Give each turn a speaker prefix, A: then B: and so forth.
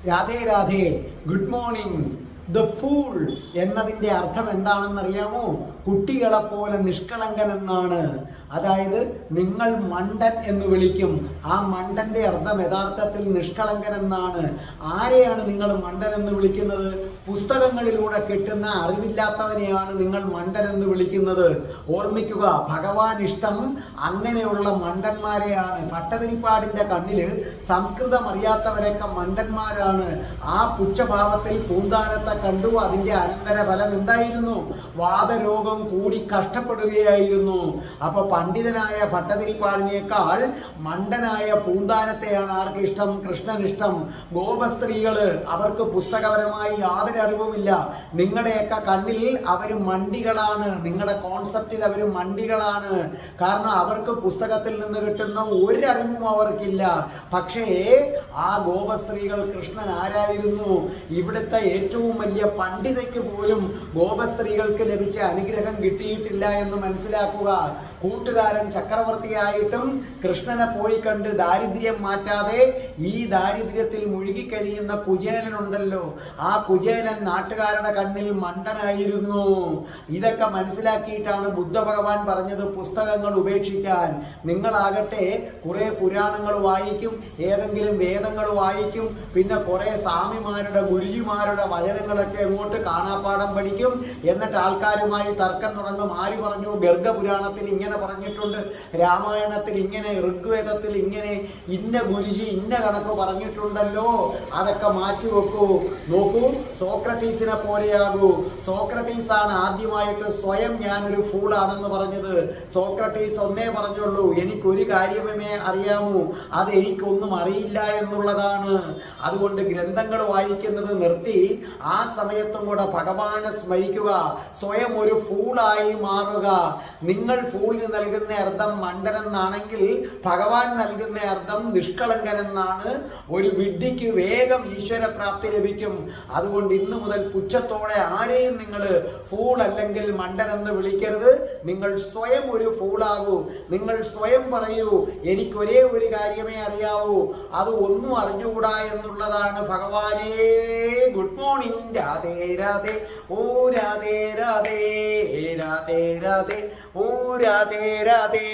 A: Radhe Radhe, good morning. The fool എന്നതിൻ്റെ അർത്ഥം എന്താണെന്നറിയാമോ? കുട്ടികളെ പോലെ നിഷ്കളങ്കൻ എന്നാണ്. അതായത് നിങ്ങൾ മണ്ടൻ എന്ന് വിളിക്കും. ആ മണ്ടന്റെ അർത്ഥം യഥാർത്ഥത്തിൽ നിഷ്കളങ്കൻ എന്നാണ്. ആരെയാണ് നിങ്ങൾ മണ്ടൻ എന്ന് വിളിക്കുന്നത്? പുസ്തകങ്ങളിലൂടെ കിട്ടുന്ന അറിവില്ലാത്തവനെയാണ് നിങ്ങൾ മണ്ടൻ എന്ന് വിളിക്കുന്നത്. ഓർമ്മിക്കുക, ഭഗവാൻ ഇഷ്ടം അങ്ങനെയുള്ള മണ്ടന്മാരെയാണ്. ഭട്ടതിരിപ്പാടിന്റെ കണ്ണിൽ സംസ്കൃതം അറിയാത്തവരൊക്കെ മണ്ടന്മാരാണ്. ആ പുച്ഛഭാവത്തിൽ പൂന്താനത്തെ കണ്ടു. അതിന്റെ അനന്തരഫലം എന്തായിരുന്നു? വാതരോഗം കൂടി കഷ്ടപ്പെടുകയായിരുന്നു. അപ്പൊ പണ്ഡിതനായ ഭട്ടതിരിപ്പാടിനേക്കാൾ മണ്ടനായ പൂന്താനത്തെയാണ് ആർക്കിഷ്ടം? കൃഷ്ണനിഷ്ടം. ഗോപസ്ത്രീകള്, അവർക്ക് പുസ്തകപരമായി യാതൊരു അറിവുമില്ല. നിങ്ങളുടെയൊക്കെ കണ്ണിൽ അവർ മണ്ടികളാണ്. നിങ്ങളുടെ കോൺസെപ്റ്റിൽ അവർ മണ്ടികളാണ്. കാരണം അവർക്ക് പുസ്തകത്തിൽ നിന്ന് കിട്ടുന്ന ഒരറിവും അവർക്കില്ല. പക്ഷേ ആ ഗോപസ്ത്രീകൾ, കൃഷ്ണൻ ആരായിരുന്നു? ഇവിടുത്തെ ഏറ്റവും വലിയ പണ്ഡിതയ്ക്ക് പോലും ഗോപസ്ത്രീകൾക്ക് ലഭിച്ച അനുഗ്രഹം കിട്ടിയിട്ടില്ല എന്ന് മനസ്സിലാക്കുക. കൂട്ടുകാരൻ ചക്രവർത്തിയായിട്ടും കൃഷ്ണനെ പോയി കണ്ട് ദാരിദ്ര്യം മാറ്റാതെ ഈ ദാരിദ്ര്യത്തിൽ മുഴുകിക്കഴിയുന്ന കുചേലനുണ്ടല്ലോ, ആ കുചേലൻ നാട്ടുകാരുടെ കണ്ണിൽ മണ്ടനായിരുന്നു. ഇതൊക്കെ മനസ്സിലാക്കിയിട്ടാണ് ബുദ്ധ ഭഗവാൻ പറഞ്ഞത് പുസ്തകങ്ങൾ ഉപേക്ഷിക്കാൻ. നിങ്ങളാകട്ടെ കുറെ പുരാണങ്ങൾ വായിക്കും, ഏതെങ്കിലും വേദങ്ങൾ വായിക്കും, പിന്നെ കുറെ സ്വാമിമാരുടെ ഗുരുജിമാരുടെ വചനങ്ങളൊക്കെ അങ്ങോട്ട് കാണാപ്പാഠം പഠിക്കും. എന്നിട്ട് ആൾക്കാരുമായി തർക്കം തുടങ്ങും. ആര് പറഞ്ഞു? ഗർഗപുരാണത്തിൽ ഇങ്ങനെ പറഞ്ഞിട്ടുണ്ട്, രാമായണത്തിൽ ഇങ്ങനെ, ഋഗ്വേദത്തിൽ ഇങ്ങനെ, ഇന്ന ഗുരുജി ഇന്ന കണക്ക് പറഞ്ഞിട്ടുണ്ടല്ലോ, അതൊക്കെ മാറ്റിവെക്കൂ. നോക്കൂ, സോക്രട്ടീസിനെ പോലെയാകൂ. സോക്രട്ടീസ് ആണ് ആദ്യമായിട്ട് സ്വയം ഞാനൊരു ഫൂളാണെന്ന് പറഞ്ഞത്. സോക്രട്ടീസ് ഒന്നേ പറഞ്ഞുള്ളൂ, എനിക്കൊരു കാര്യമേ അറിയാമൂ, അത് എനിക്കൊന്നും അറിയില്ല എന്നുള്ളതാണ്. അതുകൊണ്ട് ഗ്രന്ഥങ്ങൾ വായിക്കുന്നത് നിർത്തി ആ സമയത്തും കൂടെ ഭഗവാനെ സ്മരിക്കുക. സ്വയം ഒരു ഫൂളായി മാറുക. നിങ്ങൾ ഫൂളിന് നൽകുന്ന അർത്ഥം മണ്ടനെന്നാണെങ്കിൽ ഭഗവാൻ നൽകുന്ന അർത്ഥം നിഷ്കളങ്കൻ എന്നാണ്. ഒരു വിഡ്ഢിക്ക് വേഗം ഈശ്വര പ്രാപ്തി ലഭിക്കും. അതുകൊണ്ട് ഇന്നു മുതൽ പുച്ഛത്തോടെ ആരെയും നിങ്ങൾ ഫൂൾ അല്ലെങ്കിൽ മണ്ടൻ എന്ന് വിളിക്കരുത്. നിങ്ങൾ സ്വയം ഒരു ഫൂളാകൂ. നിങ്ങൾ സ്വയം പറയൂ, എനിക്കൊരേ ഒരു കാര്യമേ അറിയാവൂ, അത് ഒന്നും അറിഞ്ഞുകൂടാ എന്നുള്ളതാണ്. ഭഗവാനേ ഗുഡ് മോർണിംഗ്. രാധേ രാധേ, ഓ രാധേ രാധേ, രാധേ രാധേ, ഓ രാധേ രാധേ.